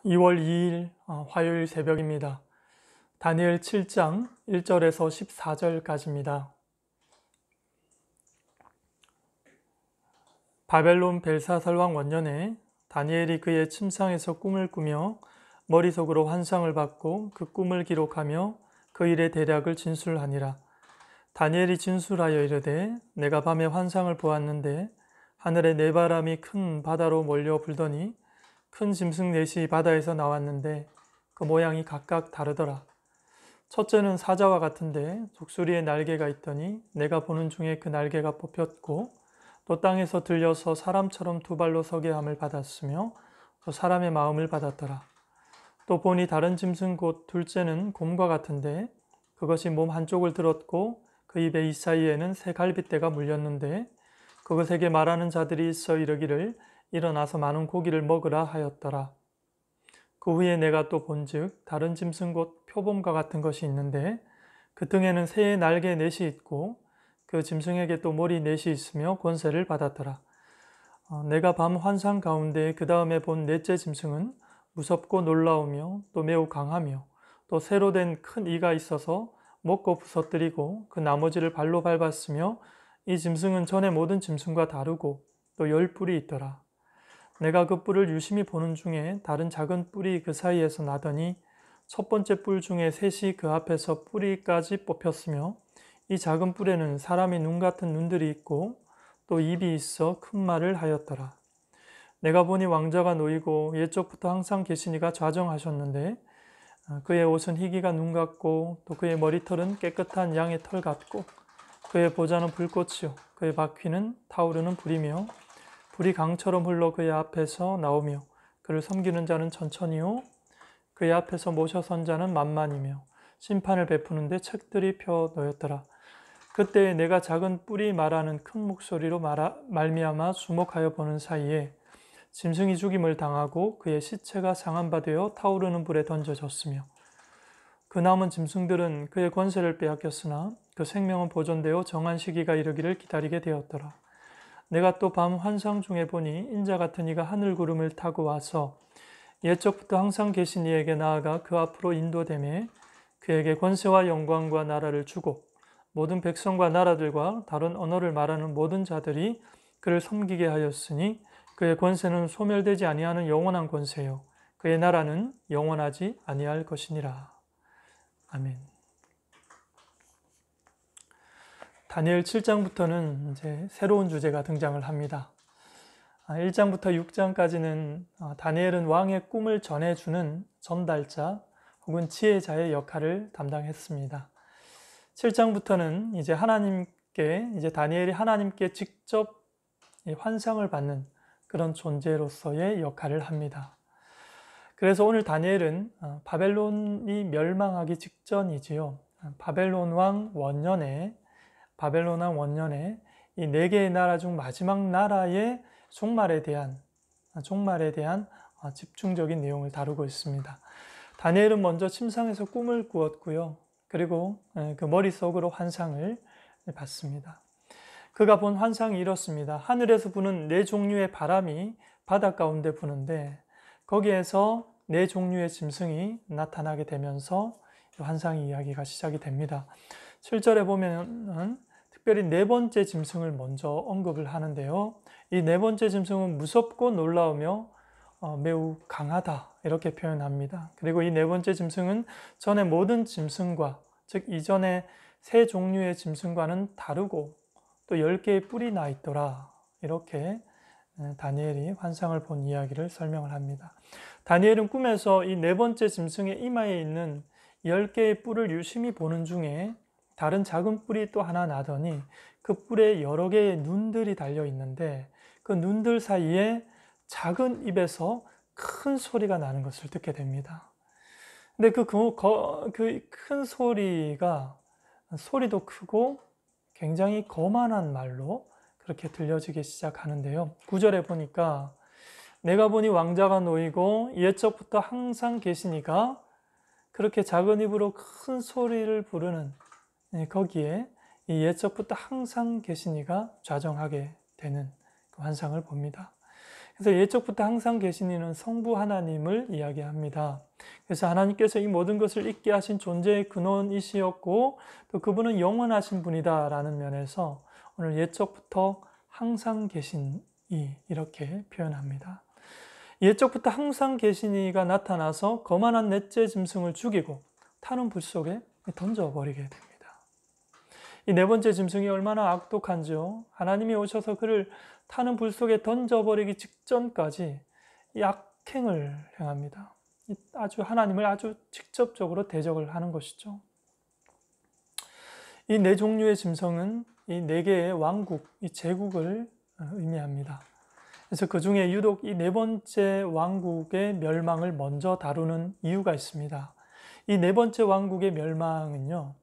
2월 2일 화요일 새벽입니다. 다니엘 7장 1절에서 14절까지입니다. 바벨론 벨사살 왕 원년에 다니엘이 그의 침상에서 꿈을 꾸며 머릿속으로 환상을 받고 그 꿈을 기록하며 그 일의 대략을 진술하니라. 다니엘이 진술하여 이르되 내가 밤에 환상을 보았는데 하늘에 네 바람이 큰 바다로 몰려 불더니 큰 짐승 넷이 바다에서 나왔는데 그 모양이 각각 다르더라. 첫째는 사자와 같은데 독수리의 날개가 있더니 내가 보는 중에 그 날개가 뽑혔고 또 땅에서 들려서 사람처럼 두 발로 서게 함을 받았으며 또 사람의 마음을 받았더라. 또 보니 다른 짐승 곧 둘째는 곰과 같은데 그것이 몸 한쪽을 들었고 그 입의 이 사이에는 새 갈빗대가 물렸는데 그것에게 말하는 자들이 있어 이르기를 일어나서 많은 고기를 먹으라 하였더라. 그 후에 내가 또 본즉 다른 짐승 곧 표범과 같은 것이 있는데 그 등에는 새의 날개 넷이 있고 그 짐승에게 또 머리 넷이 있으며 권세를 받았더라. 내가 밤 환상 가운데 그 다음에 본 넷째 짐승은 무섭고 놀라우며 또 매우 강하며 또 새로 된 큰 이가 있어서 먹고 부서뜨리고 그 나머지를 발로 밟았으며 이 짐승은 전에 모든 짐승과 다르고 또 10뿔이 있더라. 내가 그 뿔을 유심히 보는 중에 다른 작은 뿔이 그 사이에서 나더니 첫 번째 뿔 중에 셋이 그 앞에서 뿌리까지 뽑혔으며 이 작은 뿔에는 사람의 눈 같은 눈들이 있고 또 입이 있어 큰 말을 하였더라. 내가 보니 왕자가 놓이고 옛적부터 항상 계시니가 좌정하셨는데 그의 옷은 희기가 눈 같고 또 그의 머리털은 깨끗한 양의 털 같고 그의 보좌는 불꽃이요 그의 바퀴는 타오르는 불이며 불이 강처럼 흘러 그의 앞에서 나오며 그를 섬기는 자는 천천히요 그의 앞에서 모셔선 자는 만만이며 심판을 베푸는데 책들이 펴 놓였더라. 그때 내가 작은 뿔이 말하는 큰 목소리로 말미암아 주목하여 보는 사이에 짐승이 죽임을 당하고 그의 시체가 상한 바 되어 타오르는 불에 던져졌으며 그 남은 짐승들은 그의 권세를 빼앗겼으나 그 생명은 보존되어 정한 시기가 이르기를 기다리게 되었더라. 내가 또 밤 환상 중에 보니 인자 같은 이가 하늘 구름을 타고 와서 옛적부터 항상 계신 이에게 나아가 그 앞으로 인도되매 그에게 권세와 영광과 나라를 주고 모든 백성과 나라들과 다른 언어를 말하는 모든 자들이 그를 섬기게 하였으니 그의 권세는 소멸되지 아니하는 영원한 권세요 그의 나라는 영원하지 아니할 것이니라. 아멘. 다니엘 7장부터는 이제 새로운 주제가 등장을 합니다. 1장부터 6장까지는 다니엘은 왕의 꿈을 전해주는 전달자 혹은 지혜자의 역할을 담당했습니다. 7장부터는 이제 다니엘이 하나님께 직접 환상을 받는 그런 존재로서의 역할을 합니다. 그래서 오늘 다니엘은 바벨론이 멸망하기 직전이지요. 바벨론 왕 원년에 이 네 개의 나라 중 마지막 나라의 종말에 대한 집중적인 내용을 다루고 있습니다. 다니엘은 먼저 침상에서 꿈을 꾸었고요. 그리고 그 머릿속으로 환상을 봤습니다. 그가 본 환상이 이렇습니다. 하늘에서 부는 네 종류의 바람이 바다 가운데 부는데 거기에서 네 종류의 짐승이 나타나게 되면서 환상의 이야기가 시작이 됩니다. 7절에 보면 특별히 네 번째 짐승을 먼저 언급을 하는데요. 이 네 번째 짐승은 무섭고 놀라우며 매우 강하다 이렇게 표현합니다. 그리고 이 네 번째 짐승은 전에 모든 짐승과 즉 이전에 세 종류의 짐승과는 다르고 또 10개의 뿔이 나 있더라 이렇게 다니엘이 환상을 본 이야기를 설명을 합니다. 다니엘은 꿈에서 이 네 번째 짐승의 이마에 있는 10개의 뿔을 유심히 보는 중에 다른 작은 뿔이 또 하나 나더니 그 뿔에 여러 개의 눈들이 달려 있는데 그 눈들 사이에 작은 입에서 큰 소리가 나는 것을 듣게 됩니다. 근데 그 큰 소리가 소리도 크고 굉장히 거만한 말로 그렇게 들려지기 시작하는데요. 9절에 보니까 내가 보니 왕자가 놓이고 옛적부터 항상 계시니가 그렇게 작은 입으로 큰 소리를 부르는 거기에 이 옛적부터 항상 계시니가 좌정하게 되는 그 환상을 봅니다. 그래서 예적부터 항상 계신 이는 성부 하나님을 이야기합니다. 그래서 하나님께서 이 모든 것을 있게 하신 존재의 근원이시였고 또 그분은 영원하신 분이다라는 면에서 오늘 예적부터 항상 계신 이 이렇게 표현합니다. 예적부터 항상 계신 이가 나타나서 거만한 넷째 짐승을 죽이고 타는 불 속에 던져버리게 됩니다. 이 네 번째 짐승이 얼마나 악독한지요. 하나님이 오셔서 그를 타는 불 속에 던져버리기 직전까지 이 악행을 행합니다. 아주 하나님을 아주 직접적으로 대적을 하는 것이죠. 이 네 종류의 짐승은 이 네 개의 왕국, 이 제국을 의미합니다. 그래서 그 중에 유독 이 네 번째 왕국의 멸망을 먼저 다루는 이유가 있습니다. 이 네 번째 왕국의 멸망은요,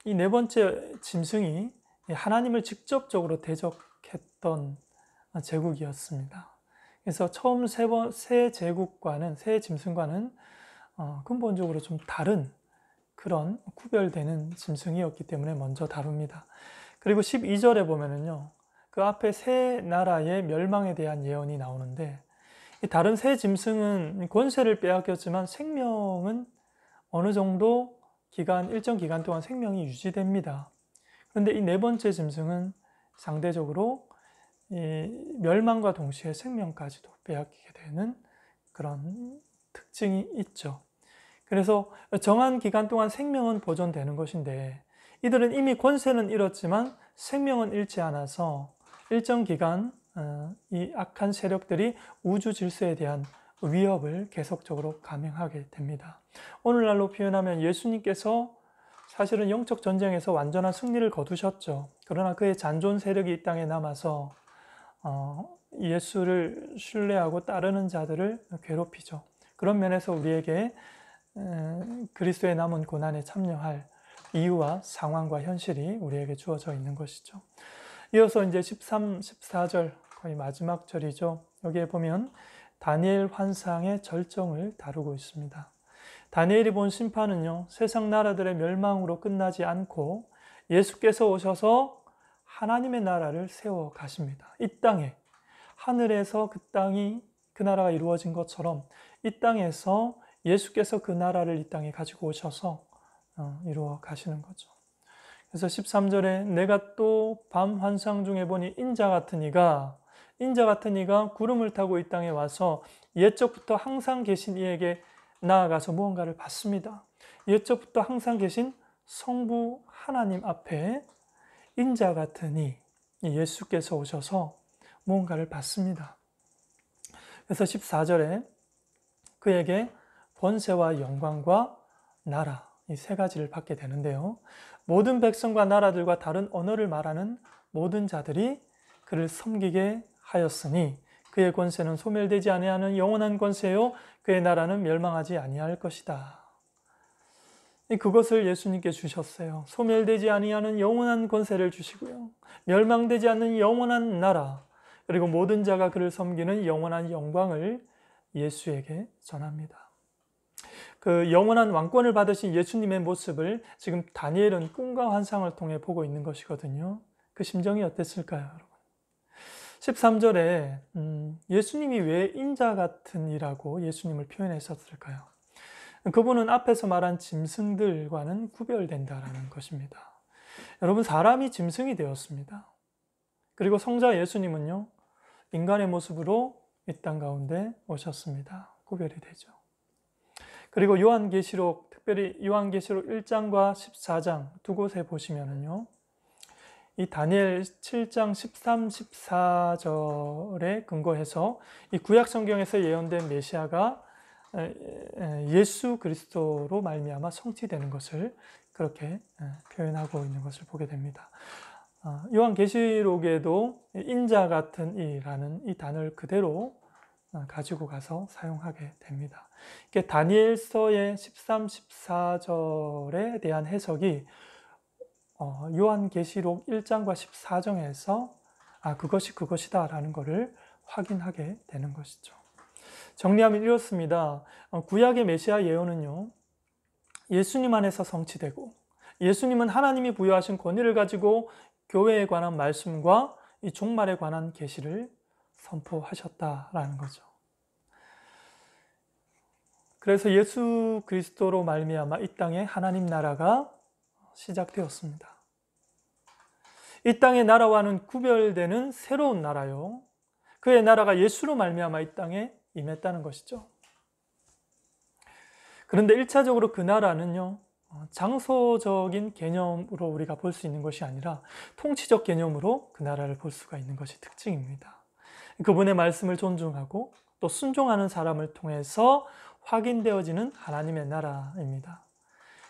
이 네 번째 짐승이 하나님을 직접적으로 대적했던 제국이었습니다. 그래서 처음 세 제국과는, 세 짐승과는 근본적으로 좀 다른 그런 구별되는 짐승이었기 때문에 먼저 다룹니다. 그리고 12절에 보면은요, 그 앞에 세 나라의 멸망에 대한 예언이 나오는데, 다른 세 짐승은 권세를 빼앗겼지만 생명은 어느 정도 일정 기간 동안 생명이 유지됩니다. 그런데 이 네 번째 짐승은 상대적으로 멸망과 동시에 생명까지도 빼앗기게 되는 그런 특징이 있죠. 그래서 정한 기간 동안 생명은 보존되는 것인데 이들은 이미 권세는 잃었지만 생명은 잃지 않아서 일정 기간 이 악한 세력들이 우주 질서에 대한 위협을 계속적으로 감행하게 됩니다. 오늘날로 표현하면 예수님께서 사실은 영적 전쟁에서 완전한 승리를 거두셨죠. 그러나 그의 잔존 세력이 이 땅에 남아서 예수를 신뢰하고 따르는 자들을 괴롭히죠. 그런 면에서 우리에게 그리스도의 남은 고난에 참여할 이유와 상황과 현실이 우리에게 주어져 있는 것이죠. 이어서 이제 13, 14절 거의 마지막 절이죠. 여기에 보면 다니엘 환상의 절정을 다루고 있습니다. 다니엘이 본 심판은요, 세상 나라들의 멸망으로 끝나지 않고 예수께서 오셔서 하나님의 나라를 세워 가십니다. 이 땅에, 하늘에서 그 나라가 이루어진 것처럼 이 땅에서 예수께서 그 나라를 이 땅에 가지고 오셔서 이루어 가시는 거죠. 그래서 13절에 내가 또 밤 환상 중에 보니 인자 같은 이가 구름을 타고 이 땅에 와서 옛적부터 항상 계신 이에게 나아가서 무언가를 받습니다. 옛적부터 항상 계신 성부 하나님 앞에 인자 같은 이 예수께서 오셔서 무언가를 받습니다. 그래서 14절에 그에게 권세와 영광과 나라 이 세 가지를 받게 되는데요. 모든 백성과 나라들과 다른 언어를 말하는 모든 자들이 그를 섬기게 하였으니 그의 권세는 소멸되지 아니하는 영원한 권세요 그의 나라는 멸망하지 아니할 것이다. 그것을 예수님께 주셨어요. 소멸되지 아니하는 영원한 권세를 주시고요. 멸망되지 않는 영원한 나라, 그리고 모든 자가 그를 섬기는 영원한 영광을 예수에게 전합니다. 그 영원한 왕권을 받으신 예수님의 모습을 지금 다니엘은 꿈과 환상을 통해 보고 있는 것이거든요. 그 심정이 어땠을까요, 여러분? 13절에 예수님이 왜 인자 같은 이라고 예수님을 표현했었을까요? 그분은 앞에서 말한 짐승들과는 구별된다라는 것입니다. 여러분, 사람이 짐승이 되었습니다. 그리고 성자 예수님은요, 인간의 모습으로 이 땅 가운데 오셨습니다. 구별이 되죠. 그리고 요한계시록, 특별히 요한계시록 1장과 14장 두 곳에 보시면은요, 이 다니엘 7장 13, 14절에 근거해서 이 구약 성경에서 예언된 메시아가 예수 그리스도로 말미암아 성취되는 것을 그렇게 표현하고 있는 것을 보게 됩니다. 요한계시록에도 인자 같은 이라는 이 단어를 그대로 가지고 가서 사용하게 됩니다. 다니엘서의 13, 14절에 대한 해석이 요한계시록 1장과 14장에서 그것이 그것이다 라는 것을 확인하게 되는 것이죠. 정리하면 이렇습니다. 구약의 메시아 예언은요, 예수님 안에서 성취되고 예수님은 하나님이 부여하신 권위를 가지고 교회에 관한 말씀과 이 종말에 관한 계시를 선포하셨다라는 거죠. 그래서 예수 그리스도로 말미암아 이 땅에 하나님 나라가 시작되었습니다. 이 땅의 나라와는 구별되는 새로운 나라요. 그의 나라가 예수로 말미암아 이 땅에 임했다는 것이죠. 그런데 1차적으로 그 나라는요, 장소적인 개념으로 우리가 볼 수 있는 것이 아니라 통치적 개념으로 그 나라를 볼 수가 있는 것이 특징입니다. 그분의 말씀을 존중하고 또 순종하는 사람을 통해서 확인되어지는 하나님의 나라입니다.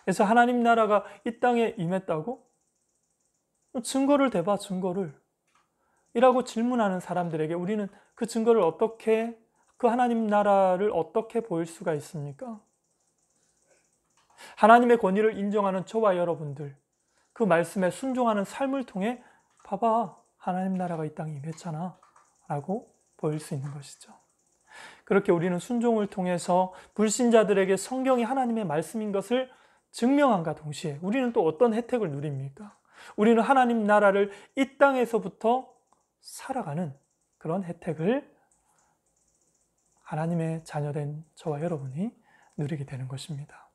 그래서 하나님 나라가 이 땅에 임했다고? 증거를 대봐, 증거를. 이라고 질문하는 사람들에게 우리는 그 증거를 어떻게, 그 하나님 나라를 어떻게 보일 수가 있습니까? 하나님의 권위를 인정하는 저와 여러분들, 그 말씀에 순종하는 삶을 통해 봐봐, 하나님 나라가 이 땅에 임했잖아 라고 보일 수 있는 것이죠. 그렇게 우리는 순종을 통해서 불신자들에게 성경이 하나님의 말씀인 것을 증명함과 동시에 우리는 또 어떤 혜택을 누립니까? 우리는 하나님 나라를 이 땅에서부터 살아가는 그런 혜택을 하나님의 자녀된 저와 여러분이 누리게 되는 것입니다.